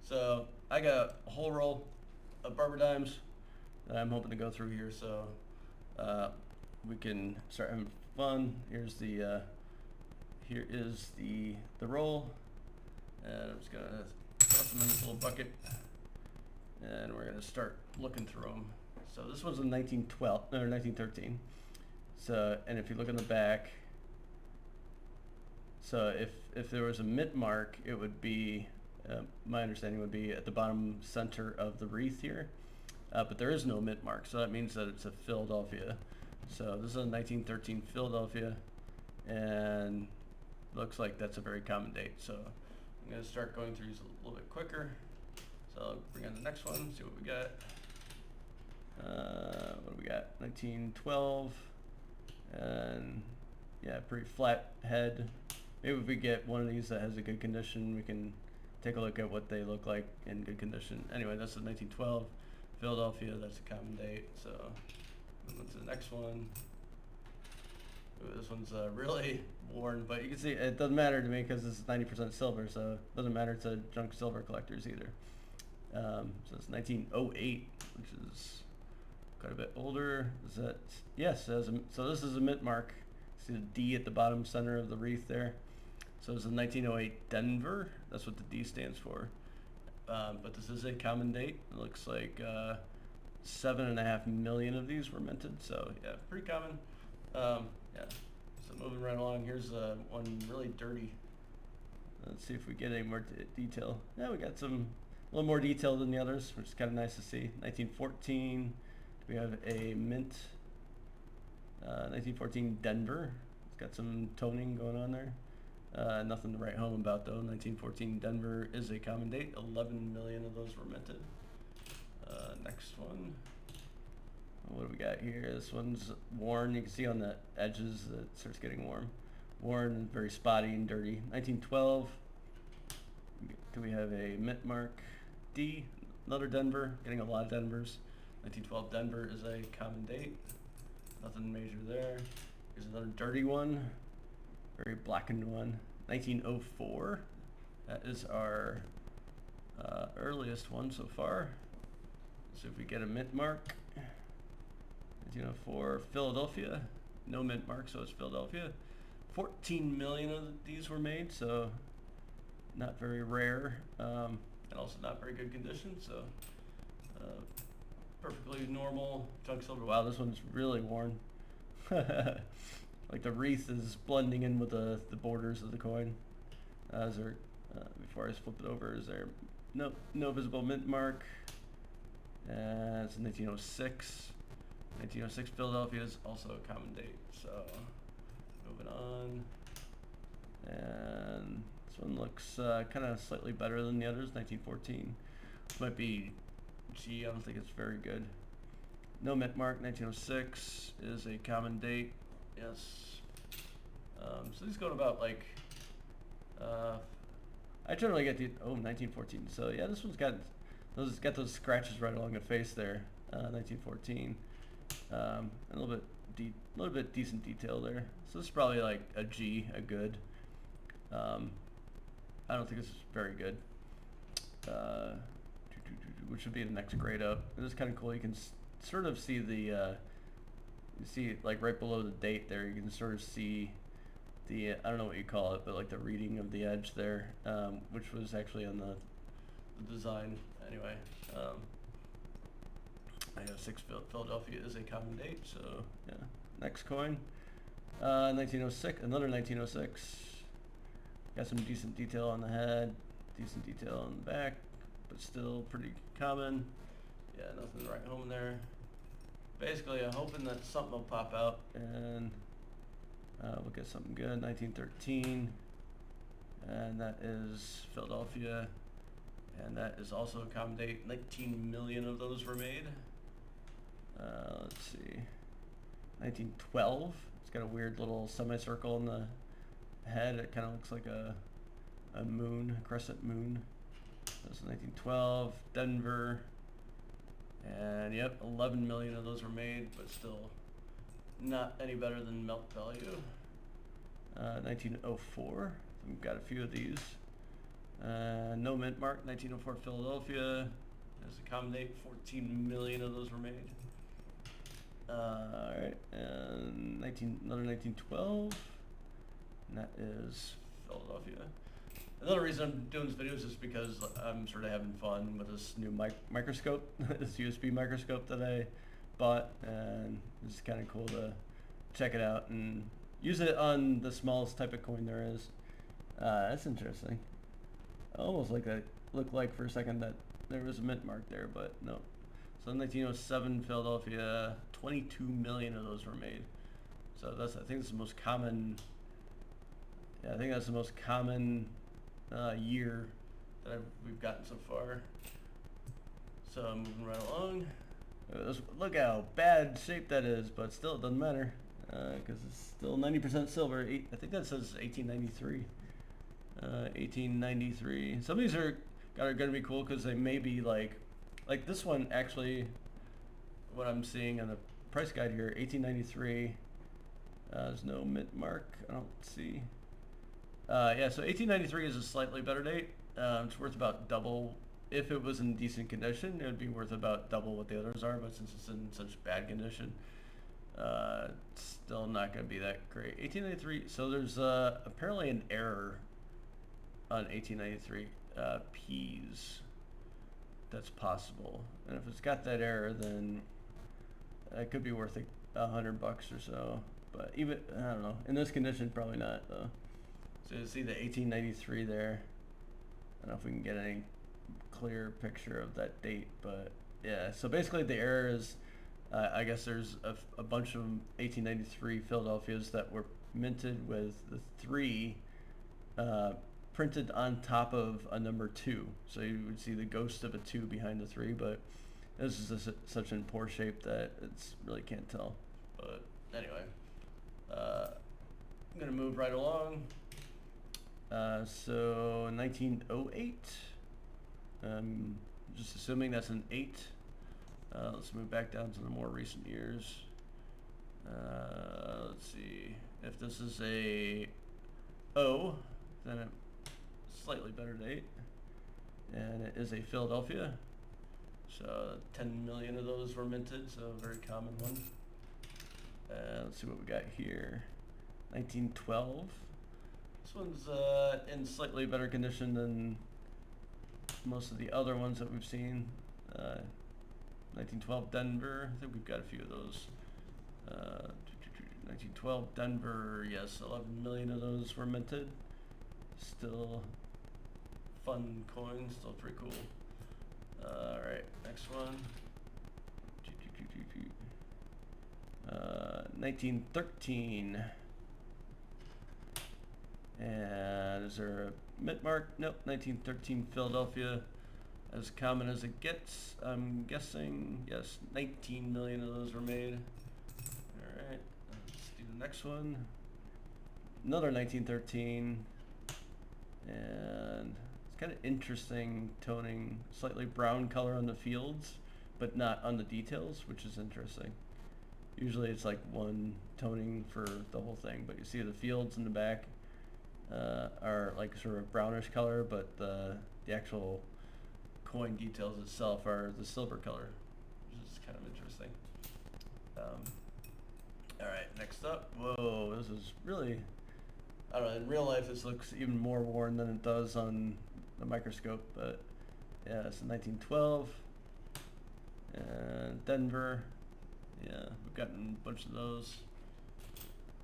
So I got a whole roll of Barber dimes that I'm hoping to go through here, so we can start having fun. Here is the roll, and I'm just gonna toss them in this little bucket, and we're gonna start looking through them. So this was in 1912 or 1913. So, and if you look in the back, so if there was a mint mark, it would be, my understanding would be at the bottom center of the wreath here. But there is no mint mark, so that means that it's a Philadelphia. So this is a 1913 Philadelphia, and looks like that's a very common date. So I'm going to start going through these a little bit quicker. So I'll bring on the next one, see what we got. What do we got? 1912, and yeah, pretty flat head. Maybe if we get one of these that has a good condition, we can take a look at what they look like in good condition. Anyway, that's the 1912 Philadelphia. That's a common date. So move on to the next one. Ooh, this one's really worn, but you can see it doesn't matter to me because this is 90% silver, so it doesn't matter to junk silver collectors either. So it's 1908, which is quite a bit older. Is that, yes, so this is a mint mark. See the D at the bottom center of the wreath there. So it's a 1908 Denver. That's what the D stands for. But this is a common date. It looks like 7.5 million of these were minted. So yeah, pretty common. Yeah. So moving right along, here's one really dirty. Let's see if we get any more detail. Yeah, we got a little more detail than the others, which is kind of nice to see. 1914. We have a mint. 1914 Denver. It's got some toning going on there. Nothing to write home about though. 1914 Denver is a common date. 11 million of those were minted. Next one. What do we got here? This one's worn. You can see on the edges that it starts getting worn, very spotty and dirty. 1912. Do we have a mint mark? D. Another Denver. Getting a lot of Denvers. 1912 Denver is a common date. Nothing major there. Here's another dirty one. Very blackened one. 1904. That is our earliest one so far. Let's see if we get a mint mark. 1904 Philadelphia. No mint mark, so it's Philadelphia. 14 million of these were made, so not very rare, and also not very good condition. So perfectly normal junk silver. Wow, this one's really worn. Like the wreath is blending in with the borders of the coin. Before I flip it over, is there no visible mint mark? It's 1906. 1906 Philadelphia is also a common date. So moving on, and this one looks kind of slightly better than the others. 1914 might be G. I don't think it's very good. No mint mark. 1906 is a common date. Yes. So these go to about like, I generally get 1914. So yeah, this one's got those scratches right along the face there. 1914. A little bit decent detail there. So this is probably like a G, a good. I don't think this is very good. Which would be the next grade up. This is kind of cool. You can sort of see you see like right below the date there. You can sort of see I don't know what you call it, but like the reading of the edge there, which was actually on the design. Anyway, 1906 Philadelphia is a common date. So yeah, next coin, 1906, another 1906. Got some decent detail on the head, decent detail on the back, but still pretty common. Yeah, nothing to write home there. Basically, I'm hoping that something will pop out and we'll get something good. 1913, and that is Philadelphia, and that is also a common date. 19 million of those were made. Let's see, 1912. It's got a weird little semicircle in the head. It kind of looks like a moon, a crescent moon. That's 1912, Denver. And yep, 11 million of those were made, but still not any better than melt value. 1904, we've got a few of these. No mint mark, 1904 Philadelphia. As a common date, 14 million of those were made. All right, and another 1912. And that is Philadelphia. Another reason I'm doing this video is just because I'm sort of having fun with this new microscope, this USB microscope that I bought, and it's kind of cool to check it out and use it on the smallest type of coin there is. That's interesting. I almost looked like for a second that there was a mint mark there, but no. So 1907 Philadelphia, 22 million of those were made. So I think it's the most common. Yeah, I think that's the most common year that we've gotten so far. So I'm moving right along. Look how bad shape that is, but still it doesn't matter because it's still 90% silver. I think that says 1893. 1893. Some of these are going to be cool because they may be like this one actually. What I'm seeing on the price guide here, 1893. There's no mint mark. I don't see. Yeah, so 1893 is a slightly better date. It's worth about double. If it was in decent condition, it would be worth about double what the others are. But since it's in such bad condition, it's still not going to be that great. 1893. So there's apparently an error on 1893 P's. That's possible, and if it's got that error, then it could be worth $100 or so. But even I don't know. In this condition, probably not though. So you see the 1893 there. I don't know if we can get any clear picture of that date, but yeah. So basically, the error is, I guess there's a bunch of 1893 Philadelphias that were minted with the 3 printed on top of a number 2. So you would see the ghost of a 2 behind the 3, but this is such in poor shape that it's really can't tell. But anyway, I'm gonna move right along. So 1908. Just assuming that's an 8. Let's move back down to the more recent years. Let's see. If this is a O, then a slightly better date. And it is a Philadelphia. So 10 million of those were minted, so a very common one. Let's see what we got here. 1912. This one's in slightly better condition than most of the other ones that we've seen. 1912 Denver. I think we've got a few of those. 1912 Denver. Yes, 11 million of those were minted. Still fun coin. Still pretty cool. All right, next one. 1913. And is there a mint mark? Nope. 1913 Philadelphia. As common as it gets, I'm guessing. Yes, 19 million of those were made. All right, let's do the next one. Another 1913. And it's kind of interesting toning, slightly brown color on the fields, but not on the details, which is interesting. Usually it's like one toning for the whole thing, but you see the fields in the back are like sort of brownish color, but the actual coin details itself are the silver color, which is kind of interesting. All right, next up. Whoa, this is really, I don't know, in real life this looks even more worn than it does on the microscope, but yeah, it's 1912 and Denver. Yeah, we've gotten a bunch of those.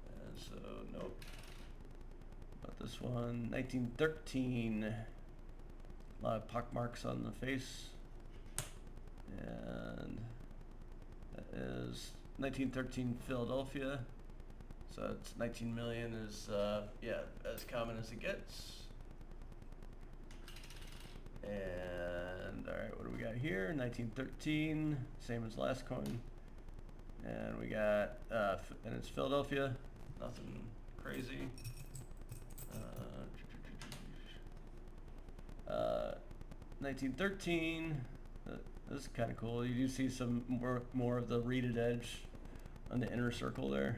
And so, nope. But this one, 1913. A lot of pock marks on the face. And that is 1913 Philadelphia. So it's 19 million is, yeah, as common as it gets. And, all right, what do we got here? 1913, same as last coin. And we got, and it's Philadelphia, nothing crazy. 1913, this is kind of cool. You do see some more of the reeded edge on the inner circle there.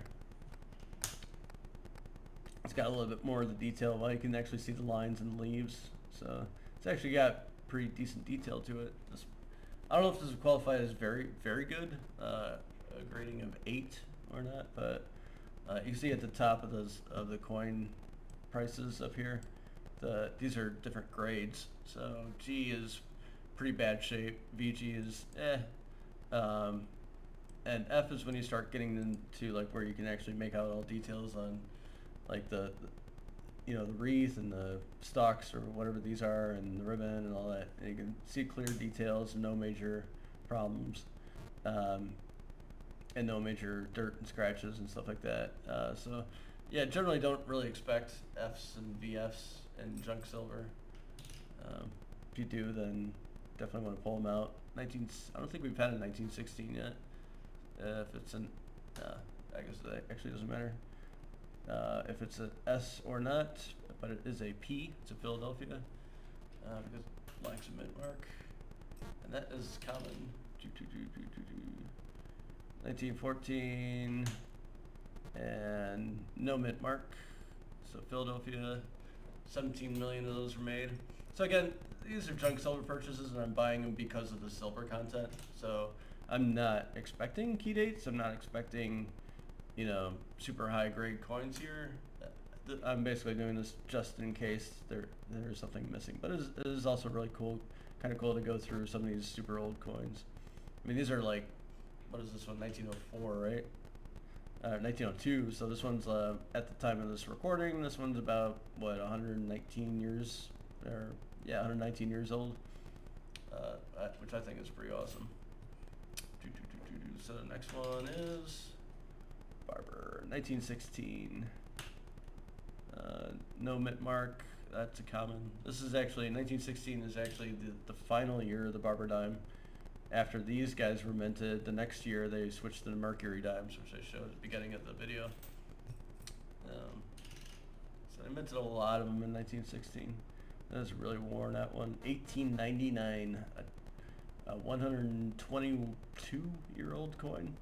It's got a little bit more of the detail. Well, you can actually see the lines and leaves, So it's actually got pretty decent detail to it. I don't know if this would qualify as very, very good, a grading of 8 or not, but you can see at the top of the coin prices up here, these are different grades. So G is pretty bad shape, VG is and F is when you start getting into like where you can actually make out all details on like the wreath and the stalks or whatever these are, and the ribbon and all that, and you can see clear details, no major problems, and no major dirt and scratches and stuff like that. So yeah, generally don't really expect Fs and VFs and junk silver. If you do, then definitely want to pull them out. I don't think we've had a 1916 yet. If it's an, I guess that actually doesn't matter. If it's an S or not, but it is a P. It's a Philadelphia, because it lacks a mint mark, and that is common. 1914, and no mint mark. So Philadelphia, 17 million of those were made. So again, these are junk silver purchases, and I'm buying them because of the silver content. So I'm not expecting key dates. I'm not expecting, super high grade coins here. I'm basically doing this just in case there's something missing. But it is also really cool, kind of cool to go through some of these super old coins. I mean, these are like, what is this one? 1904, right? 1902. So this one's at the time of this recording. This one's about 119 years, 119 years old, which I think is pretty awesome. So the next one is Barber, 1916. No mint mark. That's a common. This is actually 1916 is actually the final year of the Barber dime. After these guys were minted, the next year they switched to the Mercury dimes, which I showed at the beginning of the video. So they minted a lot of them in 1916. That is a really worn out one. 1899, a 122-year-old coin.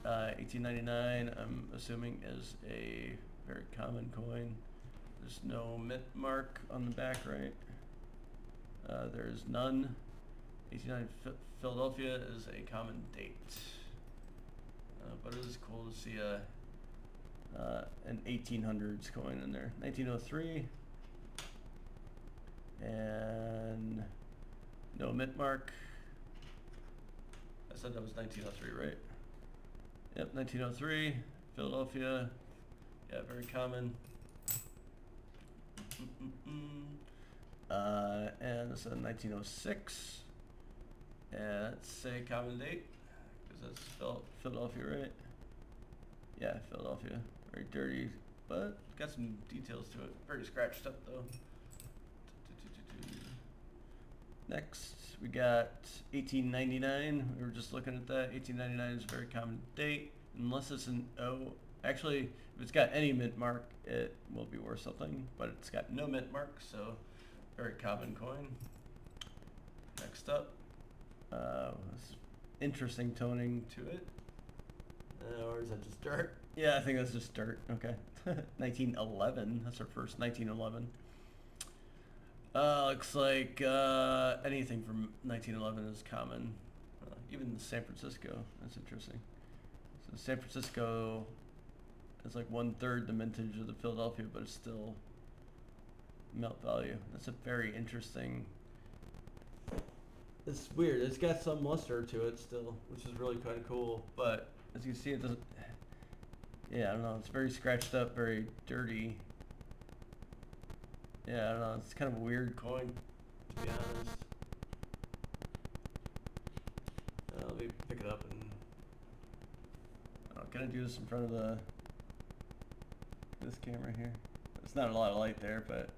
1899, I'm assuming, is a very common coin. There's no mint mark on the back, right? There's none. 1899 Philadelphia is a common date, but it is cool to see an 1800s coin in there. 1903, and no mint mark. I said that was 1903, right? Yep, 1903 Philadelphia. Yeah, very common. And this is 1906. And let's say common date, because that's Philadelphia, right? Yeah, Philadelphia. Very dirty, but got some details to it. Pretty scratched up though. Next, we got 1899. We were just looking at that. 1899 is a very common date, unless it's an O. Actually, if it's got any mint mark, it will be worth something, but it's got no mint mark, so very common coin. Next up, interesting toning to it. Or is that just dirt? Yeah, I think that's just dirt. Okay. 1911. That's our first 1911. Looks like anything from 1911 is common. Even San Francisco. That's interesting. So San Francisco is like 1/3 the mintage of the Philadelphia, but it's still melt value. That's a very interesting. It's weird. It's got some luster to it still, which is really kind of cool. But as you can see, it doesn't. Yeah, I don't know. It's very scratched up, very dirty. Yeah, I don't know. It's kind of a weird coin, to be honest. Let me pick it up and. Can I do this in front of this camera here? It's not a lot of light there, but.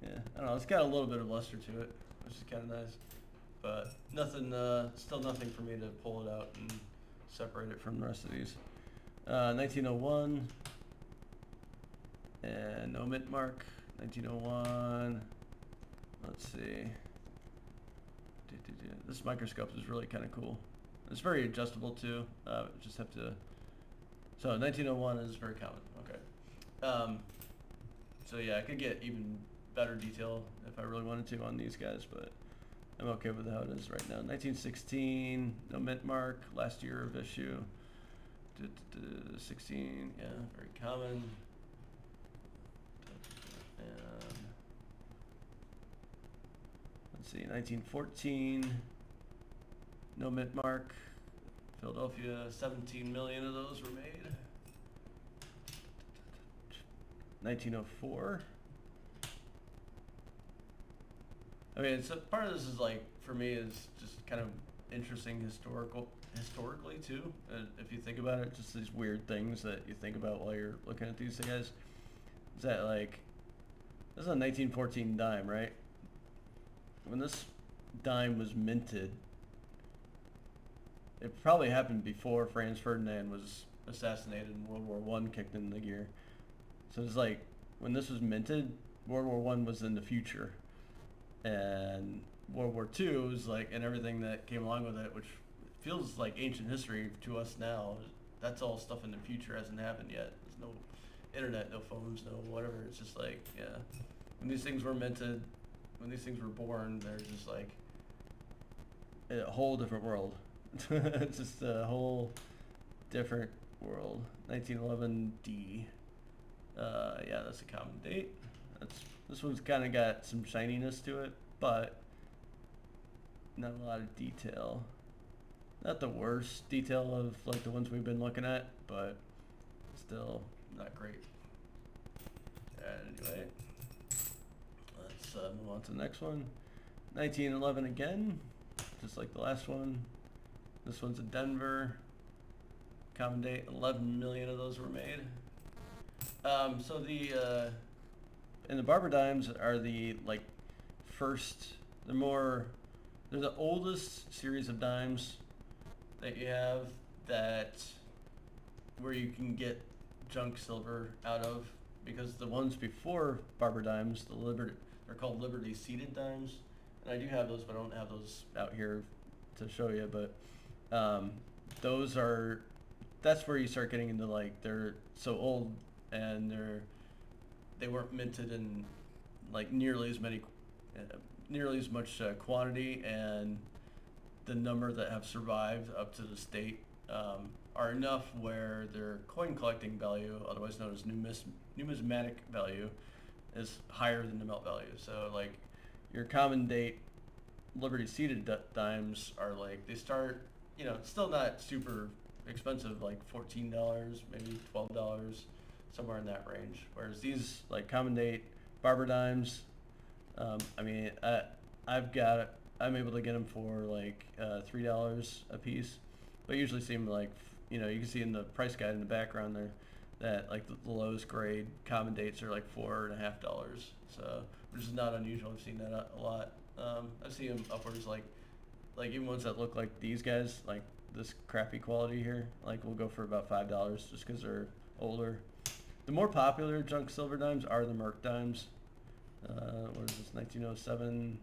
Yeah, I don't know. It's got a little bit of luster to it, which is kind of nice, but nothing. Still nothing for me to pull it out and separate it from the rest of these. 1901, and no mint mark. 1901. Let's see. This microscope is really kind of cool. It's very adjustable too. Just have to. So 1901 is very common. Okay. So yeah, I could get even better detail if I really wanted to on these guys, but I'm okay with how it is right now. 1916, no mint mark, last year of issue. 16, yeah, very common. And let's see, 1914, no mint mark. Philadelphia, 17 million of those were made. 1904. I mean, it's part of this is like, for me, is just kind of interesting historically too. If you think about it, just these weird things that you think about while you're looking at these guys. Is that like, this is a 1914 dime, right? When this dime was minted, it probably happened before Franz Ferdinand was assassinated and World War One kicked into gear. So it's like, when this was minted, World War One was in the future, and World War Two was like, and everything that came along with it, which feels like ancient history to us now. That's all stuff in the future, hasn't happened yet. There's no internet, no phones, no whatever. It's just like, yeah, when these things were minted, when these things were born, they're just like a whole different world. It's just a whole different world. 1911 D. Yeah, that's a common date. This one's kind of got some shininess to it, but not a lot of detail. Not the worst detail of like the ones we've been looking at, but still not great. Anyway, let's move on to the next one. 1911 again, just like the last one. This one's in Denver. Common date, 11 million of those were made. So the and the Barber dimes are the like first. They're the oldest series of dimes that you have, that where you can get junk silver out of, because the ones before Barber dimes, they're called Liberty seated dimes, and I do have those, but I don't have those out here to show you. But that's where you start getting into like, they're so old and they weren't minted in like nearly as much quantity, and the number that have survived up to this date are enough where their coin collecting value, otherwise known as numismatic value, is higher than the melt value. So like your common date Liberty seated dimes are like, they start, still not super expensive, like $14, maybe $12, somewhere in that range. Whereas these like common date Barber dimes, I mean, I'm able to get them for like $3 a piece, but I usually see them like, you can see in the price guide in the background there that like the lowest grade common dates are like $4.50. So, which is not unusual. I've seen that a lot. I see them upwards like even ones that look like these guys, like this crappy quality here, like will go for about $5 just because they're older. The more popular junk silver dimes are the Merc dimes. What is this? 1907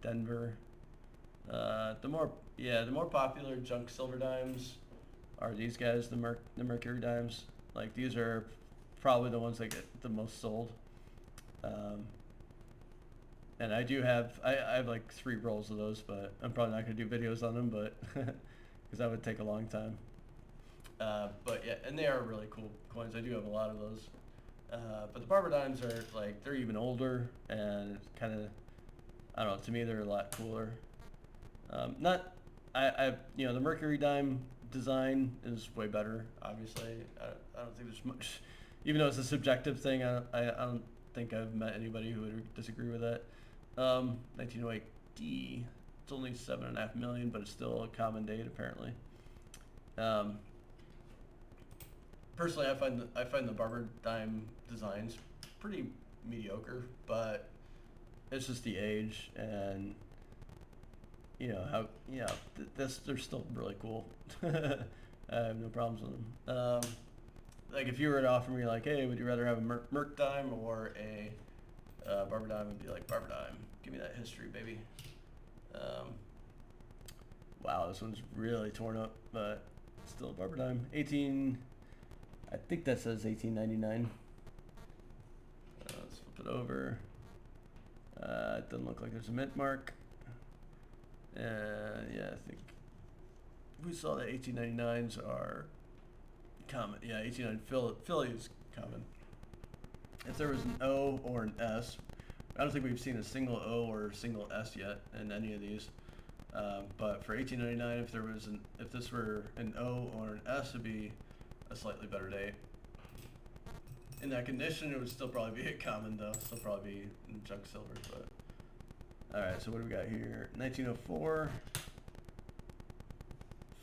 Denver. The more popular junk silver dimes are these guys, the Mercury dimes. Like these are probably the ones that get the most sold. And I have like 3 rolls of those, but I'm probably not going to do videos on them, but because that would take a long time. But yeah, and they are really cool coins. I do have a lot of those. But the Barber dimes are like, they're even older, and it's kind of, I don't know, to me they're a lot cooler. The Mercury dime design is way better, obviously. I don't think there's much, even though it's a subjective thing, I don't think I've met anybody who would disagree with that. 1908 D, it's only 7.5 million, but it's still a common date apparently. Personally, I find the Barber dime designs pretty mediocre, but it's just the age, and they're still really cool. I have no problems with them. Like if you were to offer me like, hey, would you rather have a Merc dime or a Barber dime? I'd be like, Barber dime. Give me that history, baby. Wow, this one's really torn up, but still a Barber dime. I think that says 1899. Flip it over. It doesn't look like there's a mint mark. Yeah, I think we saw that 1899s are common. Yeah, 1899 Philly is common. If there was an O or an S, I don't think we've seen a single O or a single S yet in any of these. But for 1899, if this were an O or an S, it'd be a slightly better date. In that condition, it would still probably be a common though. Still probably be in junk silver. But all right, so what do we got here? 1904,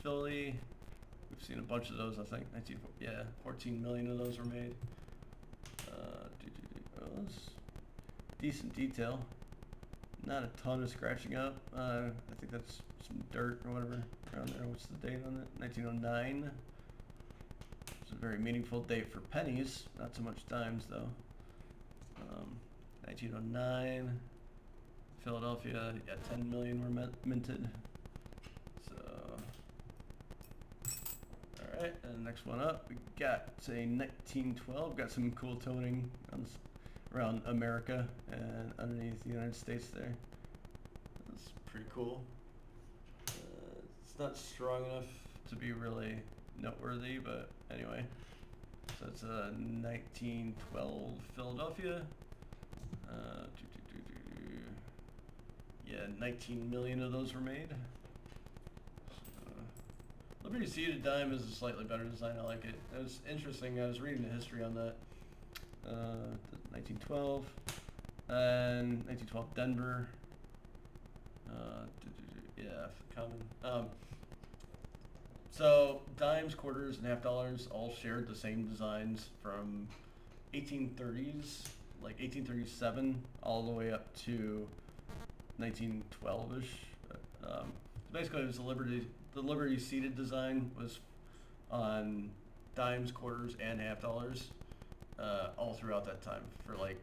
Philly. We've seen a bunch of those, I think. 14 million of those were made. Those. Decent detail. Not a ton of scratching up. I think that's some dirt or whatever around there. What's the date on it? 1909. It's a very meaningful date for pennies. Not so much dimes though. 1909. Philadelphia. Yeah, 10 million were minted. So, all right. And the next one up, we got say 1912. Got some cool toning on around America and underneath the United States there. That's pretty cool. It's not strong enough to be really noteworthy, but anyway. So it's 1912 Philadelphia. Yeah, 19 million of those were made. Liberty seated dime is a slightly better design. I like it. It was interesting. I was reading the history on that. 1912 and 1912 Denver. Yeah, common. So dimes, quarters, and half dollars all shared the same designs from 1830s, like 1837, all the way up to 1912ish. Basically, it was the Liberty seated design was on dimes, quarters, and half dollars. All throughout that time for like,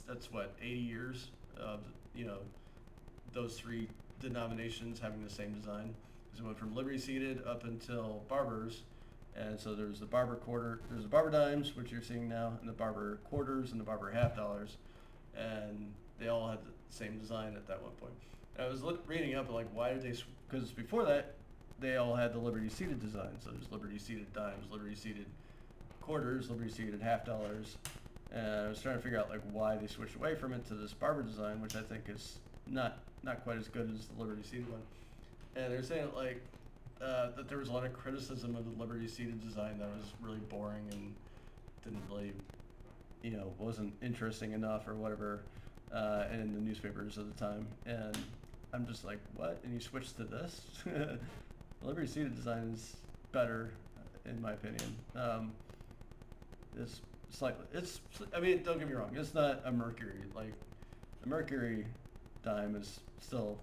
that's what, 80 years of, those three denominations having the same design. Because it went from Liberty seated up until Barber's. And so there's the Barber quarter, there's the Barber dimes, which you're seeing now, and the Barber quarters and the Barber half dollars. And they all had the same design at that one point. And I was reading up like, why did they, because before that, they all had the Liberty seated design. So there's Liberty seated dimes, Liberty seated quarters, Liberty seated half dollars, and I was trying to figure out like why they switched away from it to this Barber design, which I think is not quite as good as the Liberty seated one. And they're saying like that there was a lot of criticism of the Liberty seated design that was really boring and didn't really, wasn't interesting enough or whatever in the newspapers at the time. And I'm just like, what? And you switched to this? The Liberty seated design is better, in my opinion. It's slightly, don't get me wrong, it's not a Mercury. Like, the Mercury dime is still,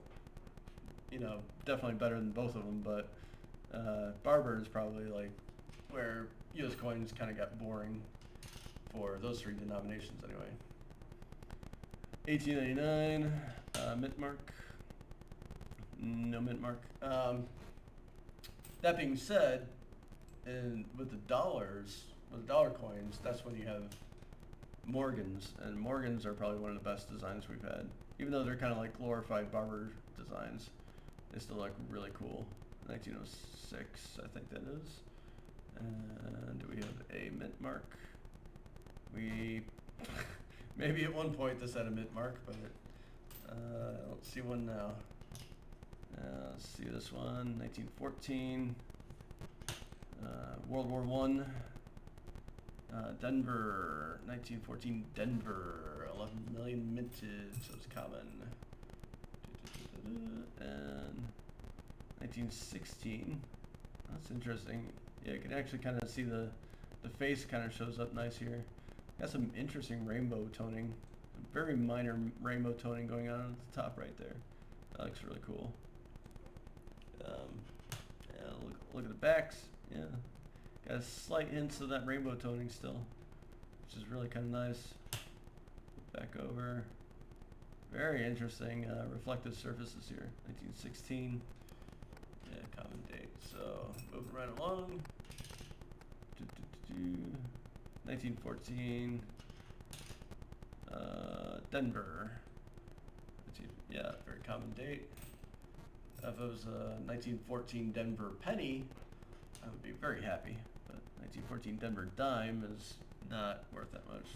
definitely better than both of them, but Barber is probably like where US coins kind of got boring for those three denominations anyway. 1899, mint mark. No mint mark. That being said, and with the dollars, with dollar coins, that's when you have Morgans, and Morgans are probably one of the best designs we've had. Even though they're kind of like glorified Barber designs, they still look really cool. 1906, I think that is. And do we have a mint mark? We maybe at one point this had a mint mark, but I don't see one now. Let's see this one, 1914. World War I. Denver, 1914 Denver, 11 million minted, so it's common. And 1916, that's interesting. Yeah, you can actually kind of see the face kind of shows up nice here. Got some interesting rainbow toning, some very minor rainbow toning going on at the top right there. That looks really cool. Yeah, look at the backs. Yeah. Got a slight hints of that rainbow toning still, which is really kind of nice. Back over. Very interesting reflective surfaces here. 1916. Yeah, common date. So moving right along. 1914. Denver. Yeah, very common date. If it was a 1914 Denver penny, I would be very happy. But 1914 Denver dime is not worth that much.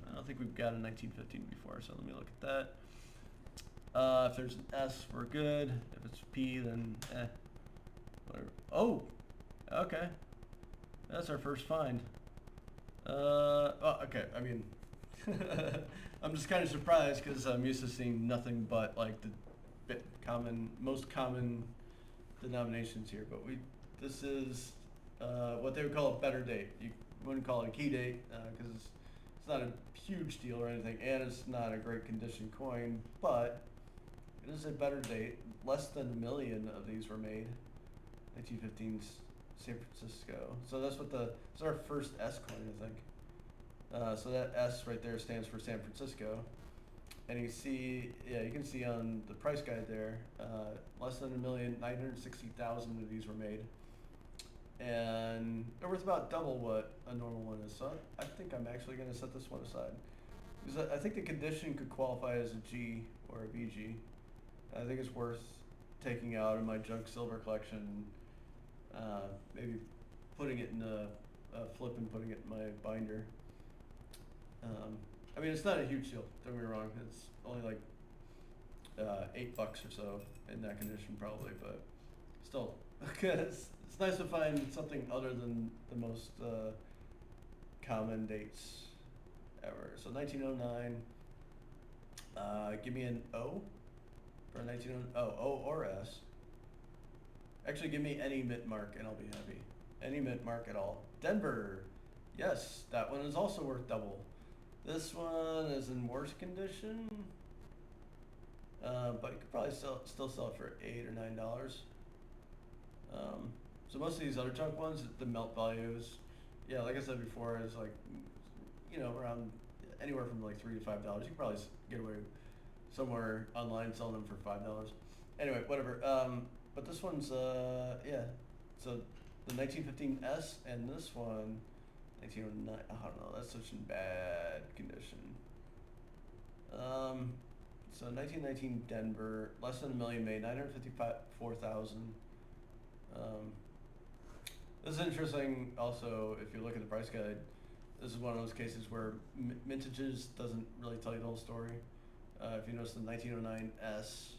I don't think we've got a 1915 before, so let me look at that. If there's an S, we're good. If it's P, then whatever. Oh, okay. That's our first find. Oh, okay. I mean, I'm just kind of surprised because I'm used to seeing nothing but like the most common denominations here. But this is what they would call a better date. You wouldn't call it a key date because it's not a huge deal or anything, and it's not a great condition coin. But it is a better date. Less than 1 million of these were made. 1915 San Francisco. So that's it's our first S coin, I think. So that S right there stands for San Francisco. And you can see on the price guide there, less than 1,960,000 of these were made. And they're worth about double what a normal one is. So I think I'm actually going to set this one aside. Because I think the condition could qualify as a G or a BG. I think it's worth taking out of my junk silver collection, maybe putting it in a flip and putting it in my binder. I mean, it's not a huge deal, don't get me wrong. It's only like $8 or so in that condition probably, but still, it's nice to find something other than the most common dates ever. So 1909, give me an O for 1909, O or S. Actually, give me any mint mark and I'll be happy. Any mint mark at all. Denver, yes, that one is also worth double. This one is in worse condition, but you could probably still sell it for $8 or $9. So most of these other junk ones, the melt value is, yeah, like I said before, is like, around anywhere from like $3 to $5. You can probably get away somewhere online selling them for $5. Anyway, whatever. But this one's, yeah. So the 1915 S and this one, 1909, I don't know, that's such in bad condition. So 1919 Denver, less than 1 million made, 954,000. This is interesting also, if you look at the price guide, this is one of those cases where mintages doesn't really tell you the whole story. If you notice, the 1909 S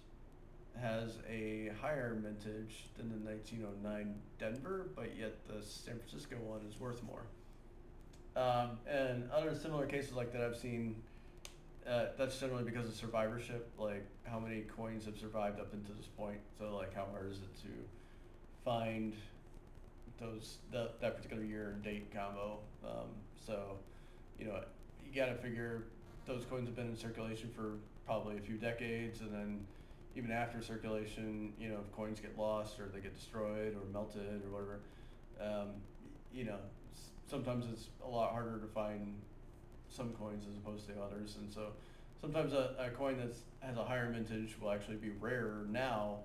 has a higher mintage than the 1909 Denver, but yet the San Francisco one is worth more. And other similar cases like that I've seen, that's generally because of survivorship, like how many coins have survived up into this point. So like how hard is it to find that particular year and date combo. So, you gotta figure those coins have been in circulation for probably a few decades, and then even after circulation, if coins get lost or they get destroyed or melted or whatever, sometimes it's a lot harder to find some coins as opposed to others, and so sometimes a coin that has a higher mintage will actually be rarer now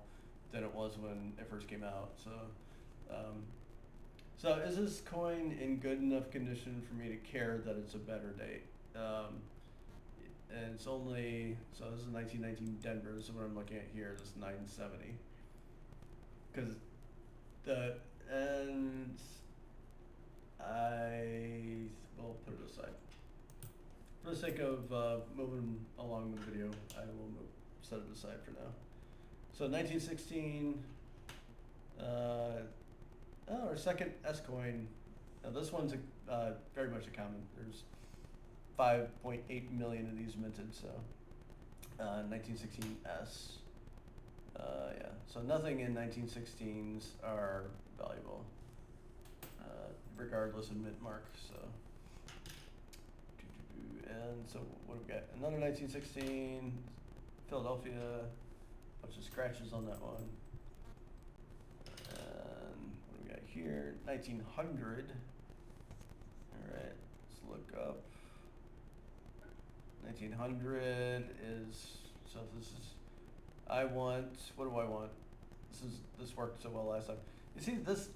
than it was when it first came out. So is this coin in good enough condition for me to care that it's a better date? And it's only, so this is 1919 Denver, this is what I'm looking at here, this is 970. And I will put it aside. For the sake of moving along the video, I will set it aside for now. So 1916, our second S coin. Now this one's very much a common. There's 5.8 million of these minted, so 1916 S. Yeah, so nothing in 1916s are valuable, regardless of mint mark. So, and so what do we got? Another 1916 Philadelphia. Bunch of scratches on that one. And what do we got here? 1900. All right, let's look up. 1900 is, so this is, what do I want? This worked so well last time. You see this,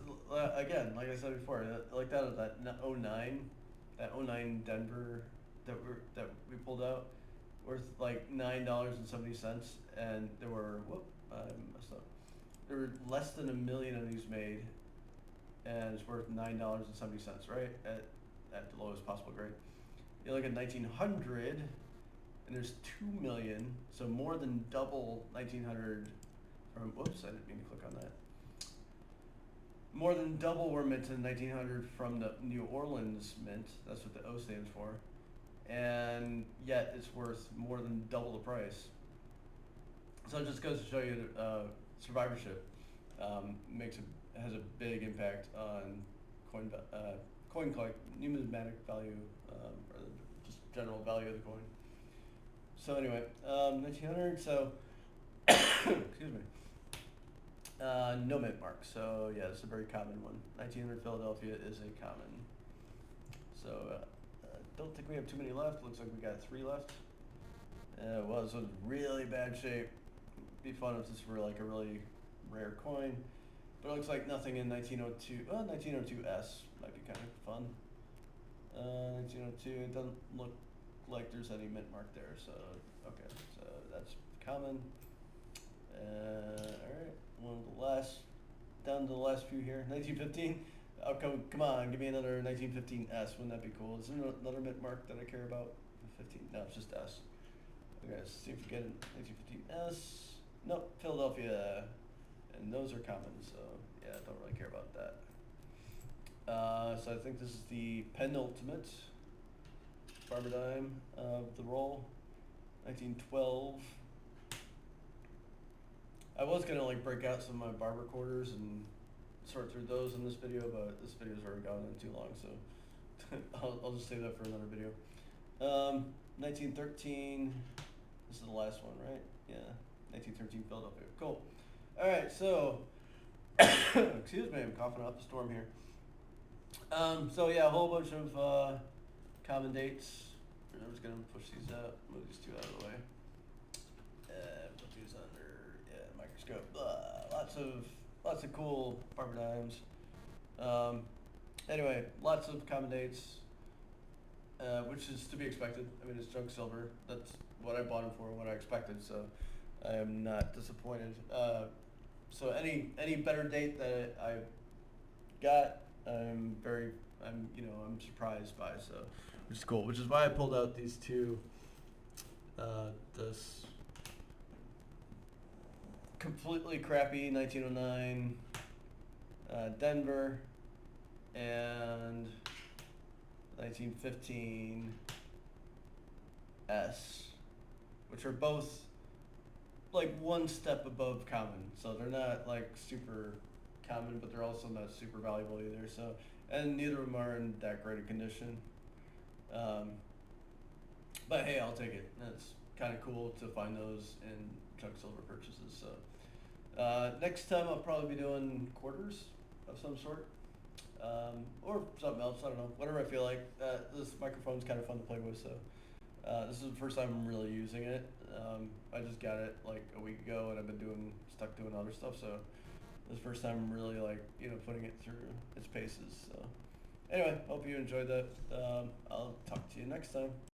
again, like I said before, like that 09 Denver that we pulled out worth like $9.70, and there were I messed up. There were less than 1 million of these made, and it's worth $9.70, right? At the lowest possible grade. You look at 1900, and there's 2 million, so more than double 1900 from. Whoops, I didn't mean to click on that. More than double were minted in 1900 from the New Orleans Mint. That's what the O stands for. And yet it's worth more than double the price. So it just goes to show you survivorship has a big impact on coin numismatic value, or just general value of the coin. So anyway, 1900. So excuse me. No mint mark. So yeah, it's a very common one. 1900 Philadelphia is a common. So don't think we have too many left. Looks like we got 3 left. Well, this one's really bad shape. Be fun if this were like a really rare coin. But it looks like nothing in 1902. Well, 1902S might be kind of fun. 1902, it doesn't look like there's any mint mark there. So, okay, so that's common. Alright, one of the last, down to the last few here. 1915. Oh, come on, give me another 1915S. Wouldn't that be cool? Is there another mint mark that I care about? 15. No, it's just S. Okay, let's see if we get an 1915S. Nope, Philadelphia. And those are common, so yeah, I don't really care about that. So I think this is the penultimate Barber dime of the roll. 1912. I was gonna like break out some of my Barber quarters and sort through those in this video, but this video's already gone on too long, so I'll just save that for another video. 1913. This is the last one, right? Yeah, 1913 Philadelphia. Cool. All right, so excuse me, I'm coughing up a storm here. So yeah, a whole bunch of common dates. I'm just gonna push these out, move these 2 out of the way. Put these under microscope. Lots of cool Barber dimes. Anyway, lots of common dates, which is to be expected. I mean, it's junk silver. That's what I bought them for, what I expected. So I am not disappointed. So any better date that I've got, I'm surprised by. So, which is cool. Which is why I pulled out these 2. This completely crappy 1909 Denver and 1915 S, which are both like one step above common. So they're not like super common, but they're also not super valuable either. So, and neither of them are in that great a condition. But hey, I'll take it. It's kind of cool to find those in junk silver purchases. So next time I'll probably be doing quarters of some sort, or something else. I don't know, whatever I feel like. This microphone's kind of fun to play with, so this is the first time I'm really using it. I just got it like a week ago, and I've been stuck doing other stuff. So this is the first time I'm really putting it through its paces. So anyway, hope you enjoyed that. I'll talk to you next time.